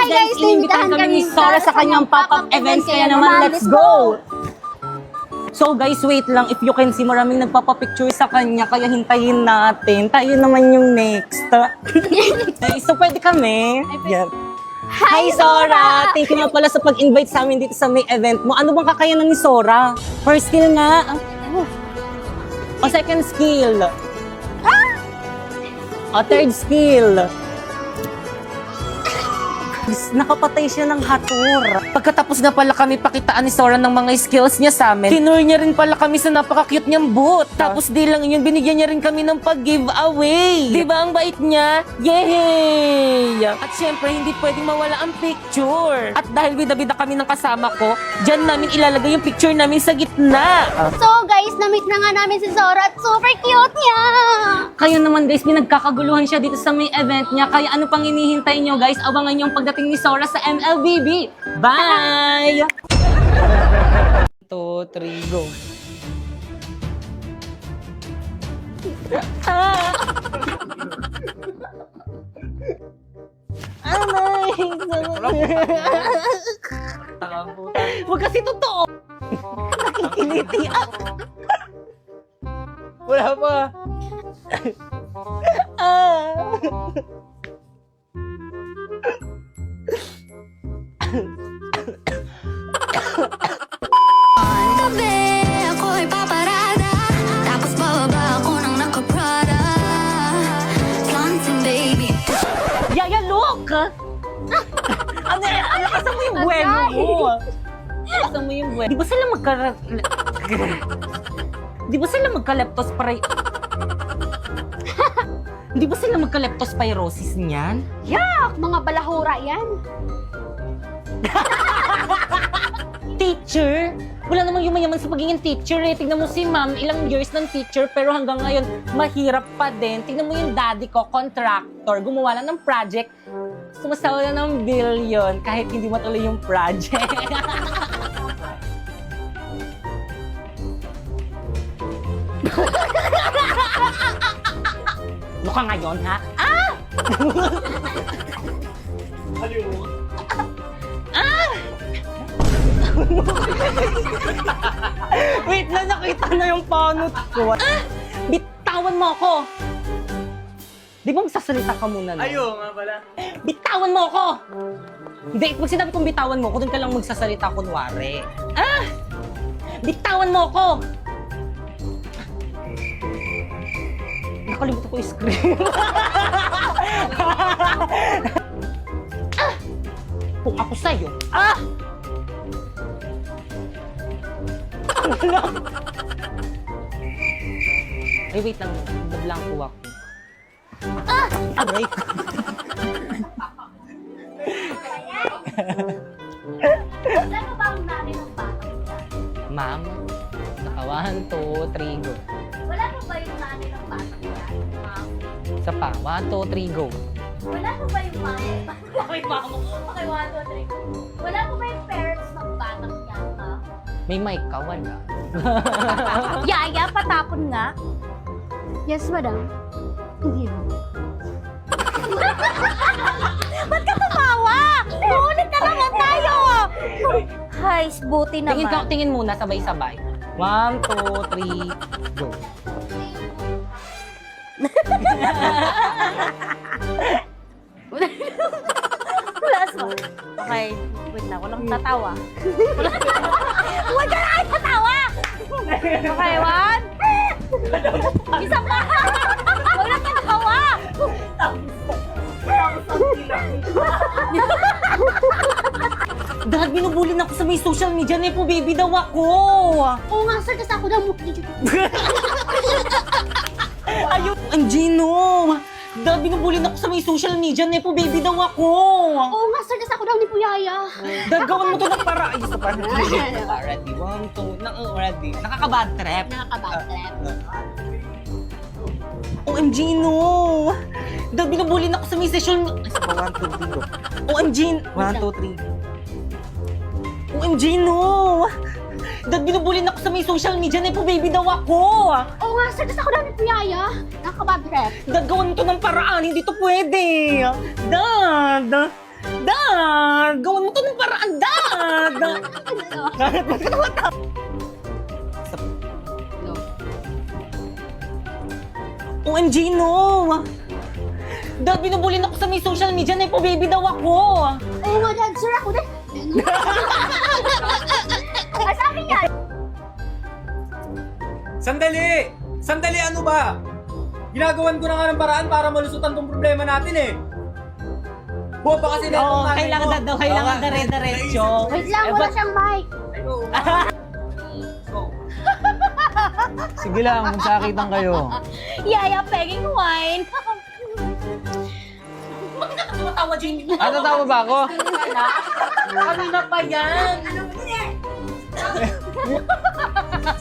guys, inimbitahan kami ni Sora sa kanyang pop-up events. Kaya naman, let's go! So guys, wait lang. If you can see, maraming nagpapapicture sa kanya. Kaya hintayin natin. Tayo naman yung next. So pwede kami? Yan. Hi Sora! Thank you nga pala sa pag-invite sa amin dito sa may event mo. Ano bang kakayanan ni Sora? First skill nga. O second skill? O third skill? Nakapatay siya ng hator. Pagkatapos na pala kami pakitaan ni Sora ng mga skills niya sa amin, tinur niya rin pala kami sa napaka-cute niyang boot. Tapos di lang yun, binigyan niya rin kami ng pag-giveaway. Di ba ang bait niya? Yay! At syempre, hindi pwedeng mawala ang picture. At dahil bida-bida kami ng kasama ko, dyan namin ilalagay yung picture namin sa gitna. So guys, na-meet na nga namin si Sora at super cute niya! Kaya naman guys, pinagkakaguluhan siya dito sa may event niya. Kaya ano pang hinihintay niyo guys? Abangan niyo ang pagdating ni Sora sa MLBB. Bye! 2, 3, go. Huwag kasi totoo. Nakikiliti ako. Wala pa. Gabi, ako'y paparada. Tapos bababa ako ng naka-Prada. Flaunting, baby. Yaya, look! Ano yan? Lakasan mo yung buwelo mo. Lakasan mo yung buwelo. Di ba sila Di ba sila Di ba sila magka-leptospirosis niyan? Yak! Mga balahura yan. Teacher? Wala namang yumayaman sa pagiging teacher eh. Tignan mo si ma'am, ilang years ng teacher pero hanggang ngayon mahirap pa din. Tignan mo yung daddy ko, contractor, gumawa lang ng project, sumasawa na ng billion kahit hindi matuloy yung project. Ano ka ngayon, ha? Ah! Wait na, nakita na yung panot ko. Ah! Bitawan mo ako! Di ba magsasalita ka muna na? Ayo nga pala. Bitawan mo ako! Hindi, pag sinabi kong bitawan mo ako, doon ka lang magsasalita kunwari. Ah! Bitawan mo ako! Nakalimutan ko yung screen. Ah! Kung ako sa'yo, ah! Ay, wait lang. Nablanko ako. Ah! Aray ko. Wala pa bang namin ng batang yan? Ma'am, naka 1, 2, 3, go. Wala pa ba yung namin ng batang yan, ma'am? Isa pa. 1, 2, 3, go. Wala pa ba yung mami? Okay pa ako. Okay, 1, 2, 3. Wala pa ba yung parents ng batang yan, ma'am? May mic ka, wala. Yaya, patapon nga. Yes, madam. Hindi mo. Ba't ka tumawa? Uulit na naman tayo! Hay, buti naman. Tingin muna, sabay-sabay. 1, 2, 3, go. Plus one. Okay, wait na, walang tatawa. Huwag ka na kayo tatawa! Okay, one. Isa pa! Huwag na tatawa! Dahil binubuli na ako sa may social media, Nepo baby daw ako. Oo nga, sir, kasi ako daw mukli dito. Ayun, Angino. Dahil binubuli na ako sa may social media, Nepo baby daw ako. Oo nga, sir, kasi ako daw ni Puyaya. Dahil gawan mo to ng para. Ay, sa para. Ready, 1, 2, ready. Nakaka-bad trip. Nakakabad trip. OMG, no! Dahil binubuli na ako sa may session. Ay, sa 1, 2, 3, go. OMG! 1, 2, 3. OMG, no! Dahil binubuli na ako sa may social media, Nepo baby daw ako! Oo nga, sir, kasi ako daw ni Puyaya. Nakakabad trip. Dad, gawan mo to ng paraan, hindi to pwede! Dad! Dad! Arandad! OMG, no! Dahil binubulin ako sa may social media na ipo-baby daw ako. Oh my God, sir, ako din. Ah, sa akin yan. Sandali! Sandali, ano ba? Ginagawan ko na nga ng paraan para malusutan tong problema natin eh. Buwa ba kasi na Oo, kailangan dire-diretso. Wait lang, wala siyang mic. Sige lang, magsakitan kayo. Yaya, pegging wine. Bakit ka tumatawa, Jamie? Tatawa ba ako? Kanina pa yan.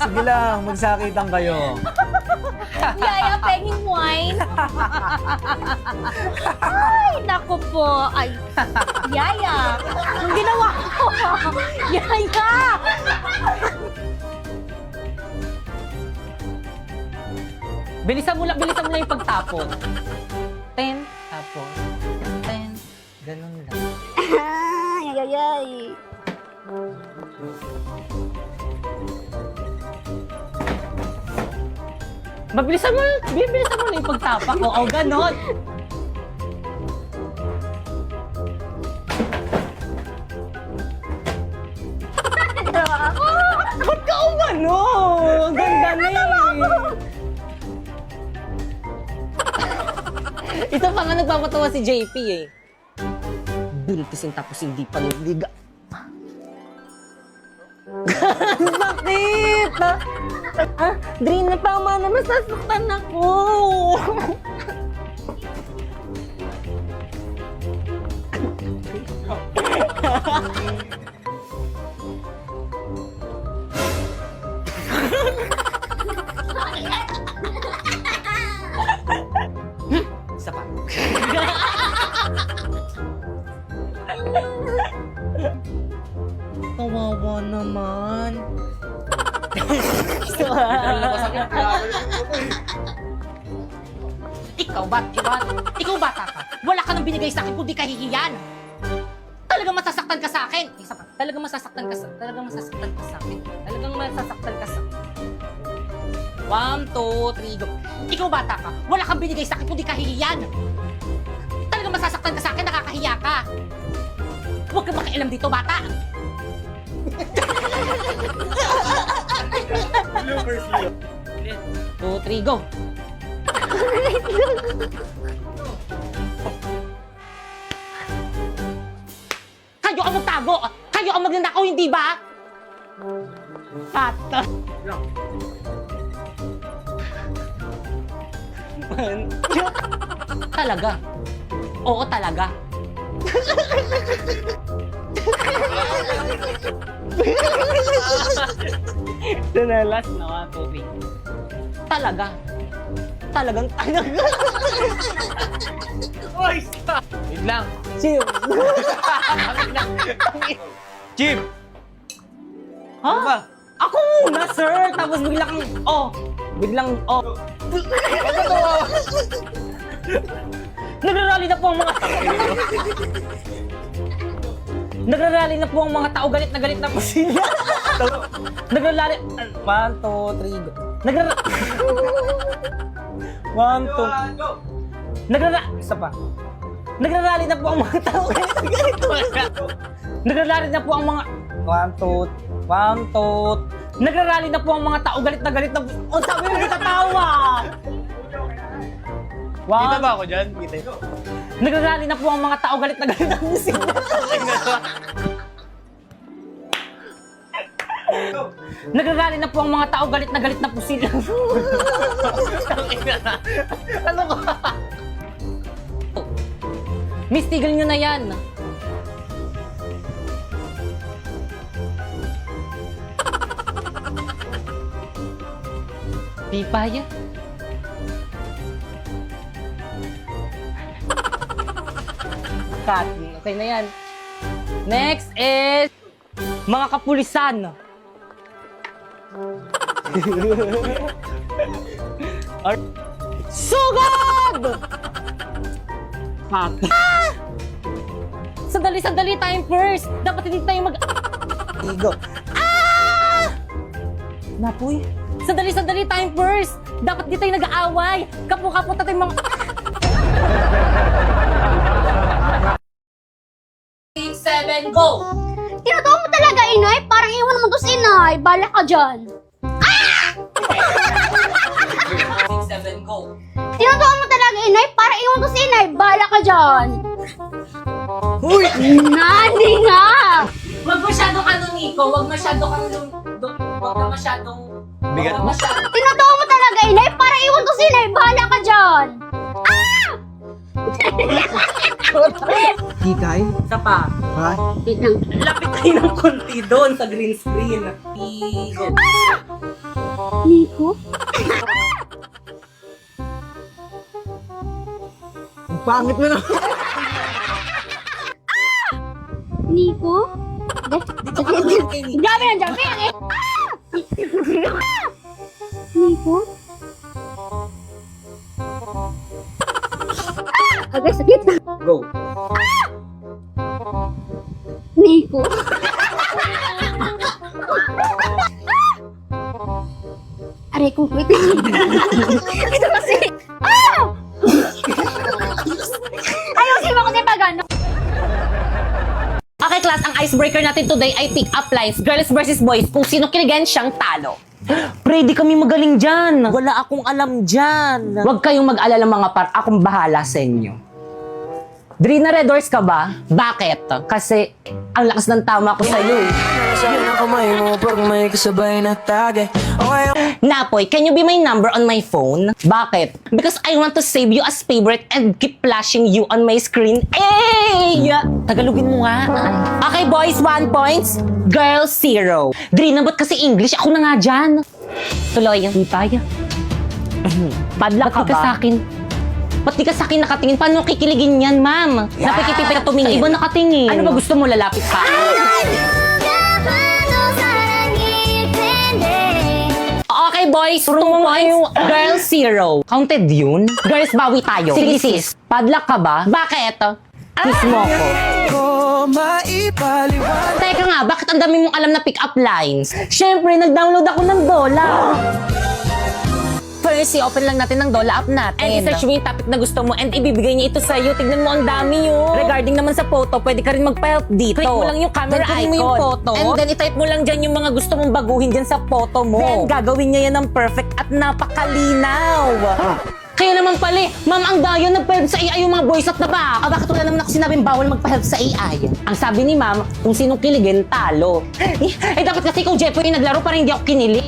Sige lang, magsakitan kayo. Yaya, pegging wine. Ay, naku po. Ay, Yaya. Yung ginawa ko. Yaya. Bilisan mo lang yung pagtapon. 10, tapos 10, ganun lang. Ay, ay, ay. Bilisan mo lang yung pagtapak ko. O, ganun. Ba't ka umano? Ang ganda na Ito pa nga nagpapatawa si JP eh. Bultisin tapos hindi pa niliga. Bakit? Dre, napama na masasaktan ako. Isa pa. Kawawa naman. Ikaw bata ka. Wala ka nang binigay sa akin kundi kahihiyan. Talagang masasaktan ka sa akin. Isa pa. Talagang masasaktan ka sa akin. Talagang masasaktan ka sa 1, 2, 3, go. Ikaw bata ka. Wala kang binigay sa akin kundi kahihiyan. Talagang masasaktan ka sa akin. Nakakahiya ka. Huwag kang makialam dito, bata. Two, three, go. Kayo ang magtago. Kayo ang magnanakaw, hindi ba? Pata. Talaga. Oo, talaga. Ito na, last na nga, Toby. Talaga. Talagang talaga. Oy, stop! Wait lang. Chill. Chip! Ha? Ano ba? Ako muna, sir. Tapos biglang, Nagrarally na po ang mga Nagrarally na po ang mga tao. Galit na po sila. Nagrarally. 1, 2, 3, go. Isa pa. Nagrarally na po ang mga tao. Nagrarally na po ang mga 1, 2. Nagrarally na po ang mga tao. Galit na po. O, sabi mo, hindi tatawa. Kita ba ako dyan? Kita. Nagrarally na po ang mga tao. Galit na po sila. Nagrarally na po ang mga tao. Galit na po sila. Ano ka? Miss, tigil nyo na yan. Pipaya. Cut. Okay na yan. Next is mga kapulisan. Sugod! Cut. Sandali, time first. Dapat hindi tayo Igo. Napoy. Sandali, time first. Dapat di tayo nag-aaway. Kapo-kapo tayo mga... 7, go! Tinatawag mo talaga, inay? Parang iwan mo to si inay. Bala ka dyan. 7, go! Tinatawag mo talaga, inay? Parang iwan to si inay. Bala ka dyan. Huy! Nani nga! Wag masyadong ano, Nico. Wag masyadong Bigat. Tinatawag mo talaga, inay? Parang iwan to si inay. Bala ka dyan. Hikay? Isa pa. Ha? Wait lang. Lapit tayo ng konti doon sa green screen. Go. Nico? Ang pangit mo na. Nico? Dami na dyan. Nico? Agay, sakit. Go. Nico? Aray kong quit. Ito kasi. Ayusin mo kasi pag ano. Okay, class, ang icebreaker natin today ay pick-up lines. Girls versus boys. Kung sino kinigan, siyang talo. Pre, di kami magaling dyan. Wala akong alam dyan. Huwag kayong mag-alala mga par. Akong bahala sa inyo. Drina, Red Doors ka ba? Bakit? Kasi ang lakas ng tama ko sa'yo eh. Sa'yo ng kamay mo pag may kasabay na tagay. Okay, Napoy, can you be my number on my phone? Bakit? Because I want to save you as favorite and keep flashing you on my screen. Hey! Tagalogin mo nga. Okay, boys, 1 points. Girls, 0. Drina, ba't kasi English? Ako na nga dyan. Tuloy. Hindi tayo. Padlak ka ba? Sa akin. Ba't di ka sa akin nakatingin? Paano kikiligin yan, ma'am? Napikipipit na tumingin. Iba nakatingin. Ano ba gusto mo? Lalapit pa? Okay, boys. 2 points. Girls, 0. Counted yun? Girls, bawi tayo. Sige, sis. Padlak ka ba? Bakit? Kiss mo ko. ko maipaliwanag. Teka nga, bakit ang dami mong alam na pick-up lines? Siyempre, nag-download ako ng Dola. First, i-open lang natin ng Dola app natin. And i-search mo yung topic na gusto mo and ibibigay niya ito sa'yo. Tignan mo, ang dami yun. Regarding naman sa photo, pwede ka rin mag-help dito. Click mo lang yung camera icon. Then, mo yung photo. And then, i-type mo lang dyan yung mga gusto mong baguhin dyan sa photo mo. Then, gagawin niya yan ng perfect at napakalinaw. Kaya naman pala, ma'am, ang dayo nag-help sa AI yung mga voice at na ba? Bakit wala naman ako sinabing bawal magpa-help sa AI? Ang sabi ni ma'am, kung sinong kiligin, talo. Dapat kasi ikaw, Jeffoy, yung naglaro para hindi ako kinilig.